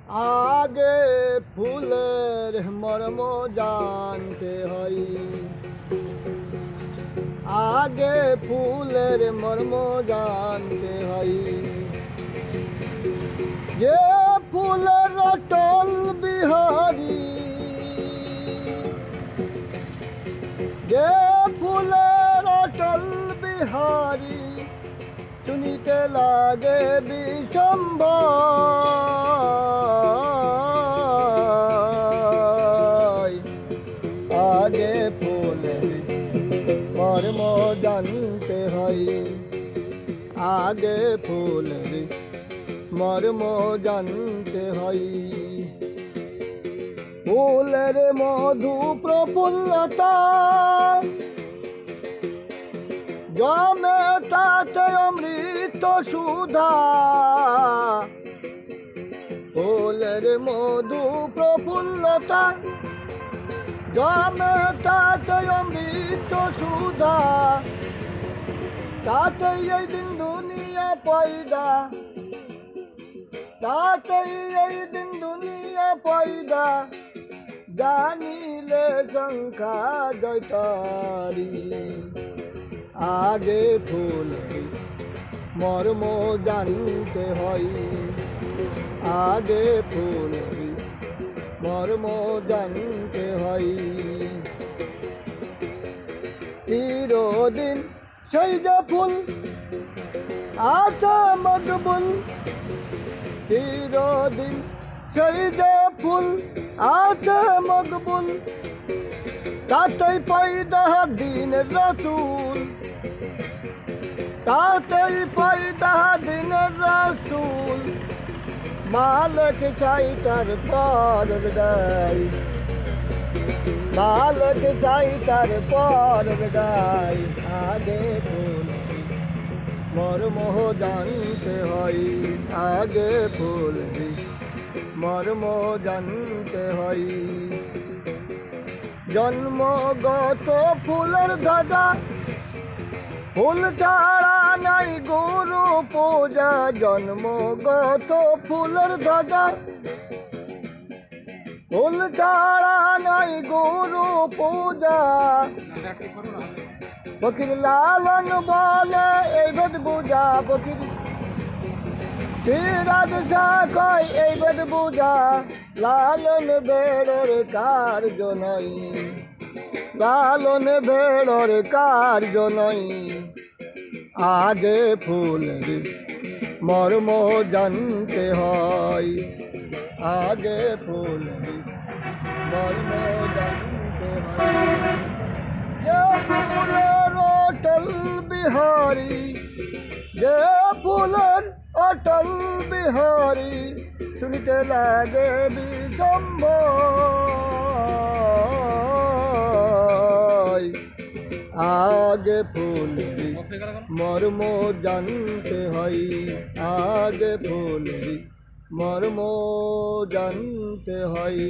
आगे फूलेर मर्म जानते हई आगे फूलेर मर्म जानते हई जे फूलेर अटल बिहारी जे फूलेर अटल बिहारी सुनिते लागे विशंभय आगे फूलेर मर्म जानते हई आगे फूलेर मर्म जानते हई फूलेर मधु प्रफुल्लता जमे ताते अमृत सुधा फूलेर मधु प्रफुल्लता जमे ताते अमृत सुधा ताते এই দিন দুনিয়া পয়দা ताते এই দিন দুনিয়া পয়দা জানিলে সংখ্যা জয়তারি आगे फूलेर मर्म जानते हई आगे फूलेर मर्म जानते हई चिरदिन সেই যে ফুল আছে মকবুল চিরদিন সেই যে ফুল আছে মকবুল তাতেই পয়দা দিন রসুল तातई पैदा दिन रसूल मालक साइटर पर गदाई मालक साइटर पर गदाई आगे फूलेर मर्म जानते हई आगे फूलेर मर्म जानते हई जन्मगत फूलेर ध्वजा फूल छाड़ा नहीं गुरु पूजा जन्मगत फूलेर ध्वजा फूल छाड़ा नहीं गुरु पूजा फकीर लालन बोले এই বেদ বুঝা ফকির সিরাজ শাহ কয় এই বেদ বুঝা লালন বেড়ের কার্য নাই लालन भेड़र कार्य नहीं आगे फूलेर मर्म जानते हई आगे फूलेर मर्म जानते हई जे फूलेर अटल बिहारी जे फूलेर अटल बिहारी सुनिते लागे विशंभय आगे फूलेर मर्म जानते हई आगे फूलेर मर्म जानते हई।